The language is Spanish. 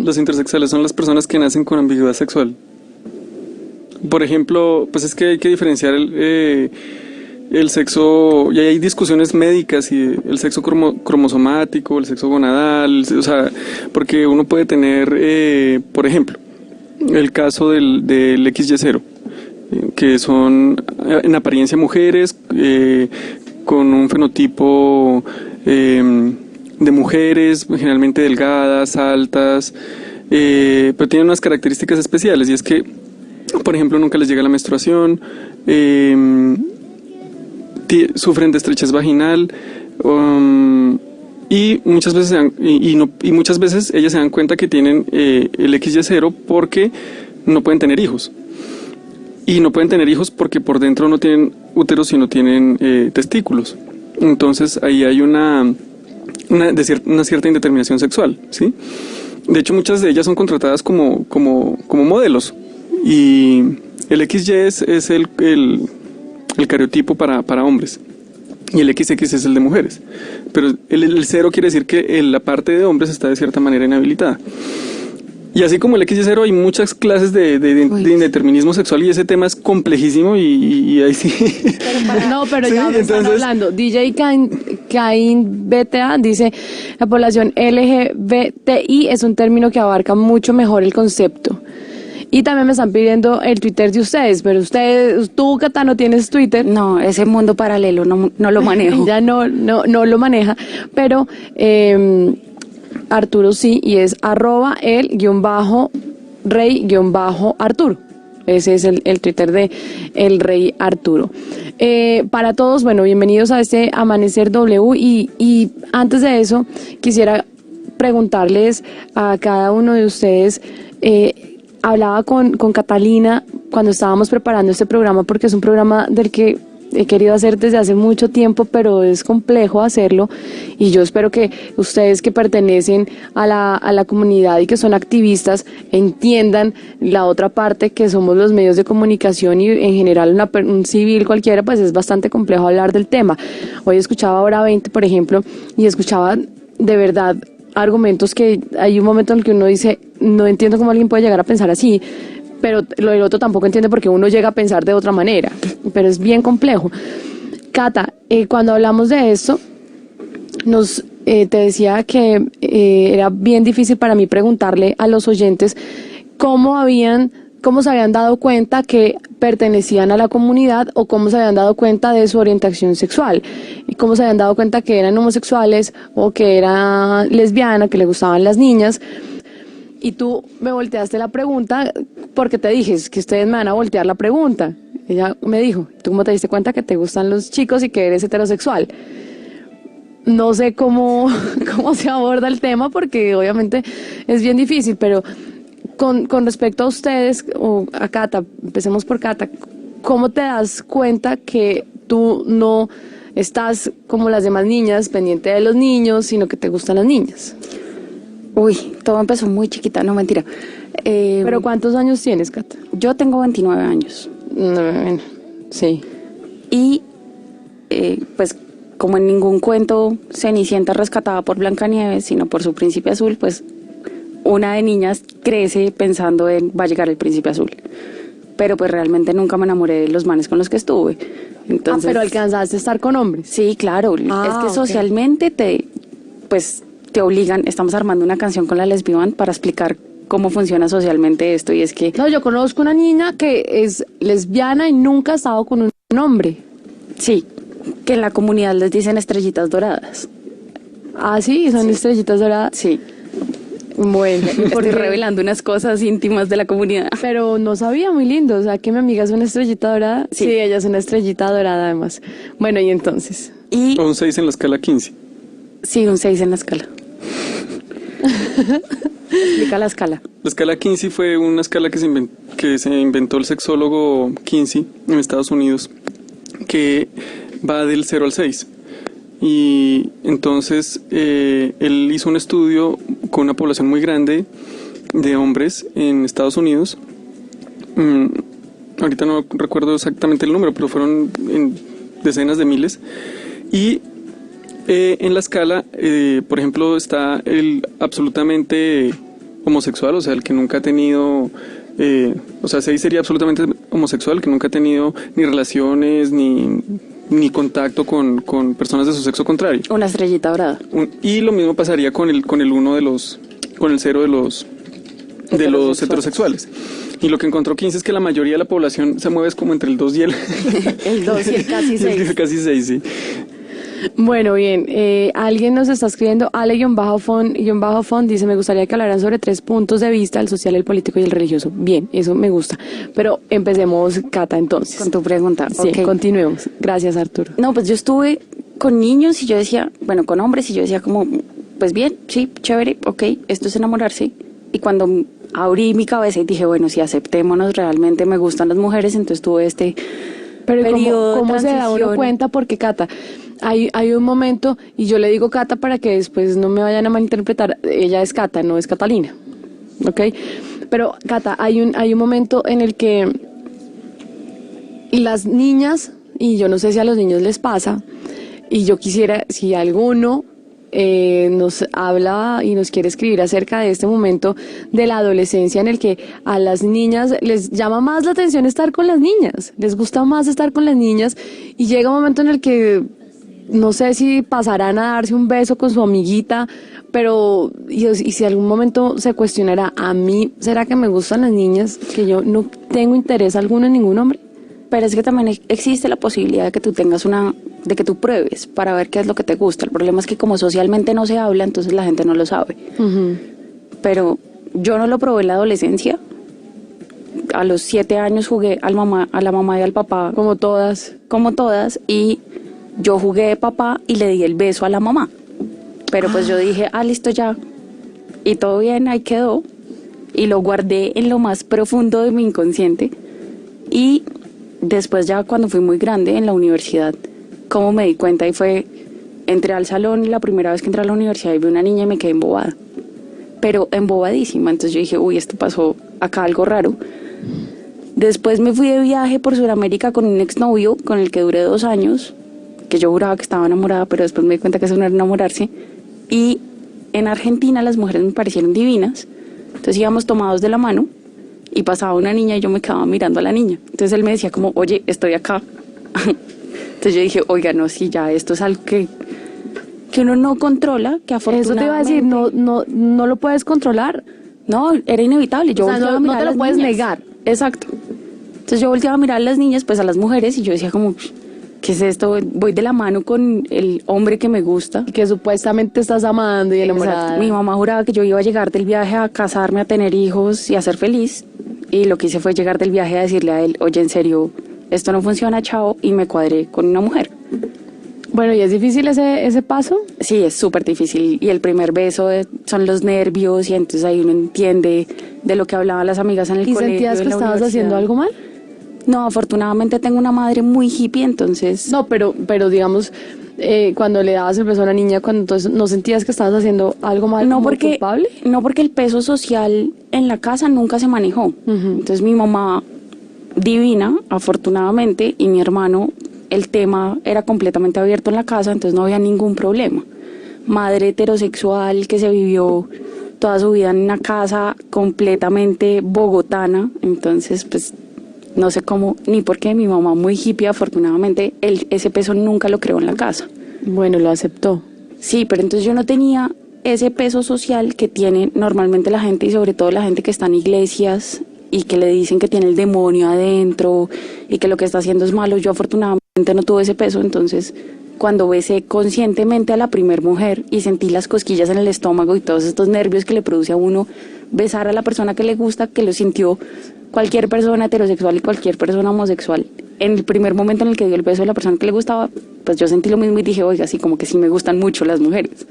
los intersexuales son las personas que nacen con ambigüedad sexual. Por ejemplo, pues es que hay que diferenciar el sexo, y hay discusiones médicas, y el sexo cromosomático, el sexo gonadal, o sea, porque uno puede tener, por ejemplo, el caso del XY0, que son en apariencia mujeres, con un fenotipo de mujeres, generalmente delgadas, altas, pero tienen unas características especiales, y es que, por ejemplo, nunca les llega la menstruación, sufren de estrechez vaginal, y muchas veces muchas veces ellas se dan cuenta que tienen el XY0 porque no pueden tener hijos. Y no pueden tener hijos porque por dentro no tienen úteros y no tienen testículos. Entonces ahí hay una cierta indeterminación sexual, ¿sí? De hecho, muchas de ellas son contratadas como modelos. Y el XY es el cariotipo para hombres. Y el XX es el de mujeres. Pero el 0 quiere decir que la parte de hombres está de cierta manera inhabilitada. Y así como el XY0 hay muchas clases de indeterminismo sexual, y ese tema es complejísimo, y ahí sí. Pero ya me están hablando. DJ Cain BTA dice: la población LGBTI es un término que abarca mucho mejor el concepto. Y también me están pidiendo el Twitter de ustedes, pero tú, Cata, ¿no tienes Twitter? No, ese mundo paralelo no lo manejo. Ya no lo maneja, pero Arturo sí, y es @el_rey_Arturo. Ese es el Twitter de el Rey Arturo. Para todos, bueno, bienvenidos a este Amanecer W, y antes de eso quisiera preguntarles a cada uno de ustedes. Hablaba con Catalina cuando estábamos preparando este programa, porque es un programa del que he querido hacer desde hace mucho tiempo, pero es complejo hacerlo, y yo espero que ustedes que pertenecen a la comunidad y que son activistas entiendan la otra parte, que somos los medios de comunicación, y en general un civil cualquiera, pues es bastante complejo hablar del tema. Hoy escuchaba Hora 20, por ejemplo, y escuchaba de verdad argumentos que hay un momento en el que uno dice, no entiendo cómo alguien puede llegar a pensar así, pero lo del otro tampoco entiende porque uno llega a pensar de otra manera, pero es bien complejo. Cata, cuando hablamos de esto, te decía que era bien difícil para mí preguntarle a los oyentes cómo se habían dado cuenta que pertenecían a la comunidad, o cómo se habían dado cuenta de su orientación sexual, y cómo se habían dado cuenta que eran homosexuales o que era lesbiana, que le gustaban las niñas. Y tú me volteaste la pregunta porque te dije, es que ustedes me van a voltear la pregunta. Ella me dijo, ¿tú cómo te diste cuenta que te gustan los chicos y que eres heterosexual? No sé cómo se aborda el tema, porque obviamente es bien difícil, pero con respecto a ustedes, o a Cata, empecemos por Cata, ¿cómo te das cuenta que tú no estás como las demás niñas, pendiente de los niños, sino que te gustan las niñas? Uy, todo empezó muy chiquita, no, mentira. ¿Pero cuántos años tienes, Cata? Yo tengo 29 años. Sí. Y pues como en ningún cuento Cenicienta rescatada por Blancanieves, sino por su príncipe azul, pues una de niñas crece pensando en va a llegar el príncipe azul. Pero pues realmente nunca me enamoré de los manes con los que estuve. Entonces, pero alcanzaste a estar con hombres. Sí, claro. Es que socialmente te obligan. Estamos armando una canción con la Lesbian para explicar cómo funciona socialmente esto, y es que... No, yo conozco una niña que es lesbiana y nunca ha estado con un hombre. Sí, que en la comunidad les dicen estrellitas doradas. Ah, sí, son estrellitas doradas. Sí. Bueno, estoy revelando unas cosas íntimas de la comunidad. Pero no sabía, muy lindo. O sea, que mi amiga es una estrellita dorada. Sí, ella es una estrellita dorada además. Bueno, y entonces. O un 6 en la escala 15. Sí, un 6 en la escala. Explica la escala. La escala Kinsey fue una escala que se inventó el sexólogo Kinsey en Estados Unidos, que va del 0 al 6. Y entonces él hizo un estudio con una población muy grande de hombres en Estados Unidos. Ahorita no recuerdo exactamente el número, pero fueron en decenas de miles. Y en la escala, por ejemplo, está el absolutamente homosexual, o sea, el que nunca ha tenido, o sea, 6 sería absolutamente homosexual, que nunca ha tenido ni relaciones ni contacto con personas de su sexo contrario. Una estrellita dorada. Y lo mismo pasaría con el 0 de los heterosexuales. Y lo que encontró 15 es que la mayoría de la población se mueve es como entre el 2 y el... El 2 y el casi 6. Casi 6, sí. Bueno, bien, alguien nos está escribiendo, Ale-Fon dice, me gustaría que hablaran sobre 3 puntos de vista, el social, el político y el religioso. Bien, eso me gusta. Pero empecemos, Cata, entonces. Con tu pregunta. Sí, Ok. continuemos. Gracias, Arturo. No, pues yo estuve con niños y yo decía, bueno, con hombres y yo decía como, pues bien, sí, chévere, ok, esto es enamorarse. Y cuando abrí mi cabeza y dije, bueno, si aceptémonos, realmente me gustan las mujeres, entonces tuve este Pero periodo de ¿cómo se da uno transición. cuenta? Porque, Cata, hay un momento, y yo le digo Cata para que después no me vayan a malinterpretar, ella es Cata, no es Catalina, ¿ok? Pero, Cata, hay un momento en el que las niñas, y yo no sé si a los niños les pasa, y yo quisiera, si alguno nos habla y nos quiere escribir acerca de este momento de la adolescencia en el que a las niñas les llama más la atención estar con las niñas, les gusta más estar con las niñas y llega un momento en el que no sé si pasarán a darse un beso con su amiguita, pero y si algún momento se cuestionará, a mí, ¿será que me gustan las niñas? Que yo no tengo interés alguno en ningún hombre. Pero es que también existe la posibilidad de que tú de que tú pruebes para ver qué es lo que te gusta. El problema es que como socialmente no se habla, entonces la gente no lo sabe. Uh-huh. Pero yo no lo probé en la adolescencia. A los 7 años jugué a la mamá y al papá, Como todas. y yo jugué de papá y le di el beso a la mamá. Pero pues yo dije, listo ya, y todo bien, ahí quedó, y lo guardé en lo más profundo de mi inconsciente. Y después ya cuando fui muy grande en la universidad, como me di cuenta, y entré al salón, la primera vez que entré a la universidad y vi una niña y me quedé embobada, pero embobadísima. Entonces yo dije, uy, esto pasó acá algo raro. Después me fui de viaje por Sudamérica con un exnovio con el que duré 2 años, que yo juraba que estaba enamorada, pero después me di cuenta que eso no era enamorarse. Y en Argentina las mujeres me parecieron divinas, entonces íbamos tomados de la mano y pasaba una niña y yo me quedaba mirando a la niña. Entonces él me decía como, oye, estoy acá. Entonces yo dije, oiga, no, sí, ya esto es algo que uno no controla, que afortunadamente... Eso te iba a decir, no lo puedes controlar. No, era inevitable. Yo O sea, volteaba a no mirar te a lo las puedes niñas. negar. Exacto. Entonces yo volteaba a mirar a las niñas, pues a las mujeres, y yo decía como, ¿qué es esto? Voy de la mano con el hombre que me gusta. Que supuestamente estás amando y enamorada. Exacto. Mi mamá juraba que yo iba a llegar del viaje a casarme, a tener hijos y a ser feliz. Y lo que hice fue llegar del viaje a decirle a él, oye, en serio, esto no funciona, chao, y me cuadré con una mujer. Bueno, ¿y es difícil ese paso? Sí, es súper difícil. Y el primer beso son los nervios, y entonces ahí uno entiende de lo que hablaban las amigas en el ¿Y colegio. sentías que en la estabas haciendo universidad. algo mal? No, afortunadamente tengo una madre muy hippie, entonces... No, pero digamos, cuando le dabas el beso a una niña, cuando entonces no sentías que estabas haciendo algo mal, No como porque, culpable. no porque el peso social en la casa nunca se manejó. Entonces mi mamá, divina, afortunadamente, y mi hermano, el tema era completamente abierto en la casa, entonces no había ningún problema. Madre heterosexual que se vivió toda su vida en una casa completamente bogotana, entonces pues no sé cómo ni por qué, mi mamá muy hippie, afortunadamente ese peso nunca lo creó en la casa. Bueno, lo aceptó. Sí, pero entonces yo no tenía ese peso social que tiene normalmente la gente, y sobre todo la gente que está en iglesias y que le dicen que tiene el demonio adentro y que lo que está haciendo es malo. Yo afortunadamente no tuve ese peso, entonces cuando besé conscientemente a la primer mujer y sentí las cosquillas en el estómago y todos estos nervios que le produce a uno besar a la persona que le gusta, que lo sintió cualquier persona heterosexual y cualquier persona homosexual, en el primer momento en el que dio el beso a la persona que le gustaba, pues yo sentí lo mismo y dije, oiga, sí, como que sí me gustan mucho las mujeres.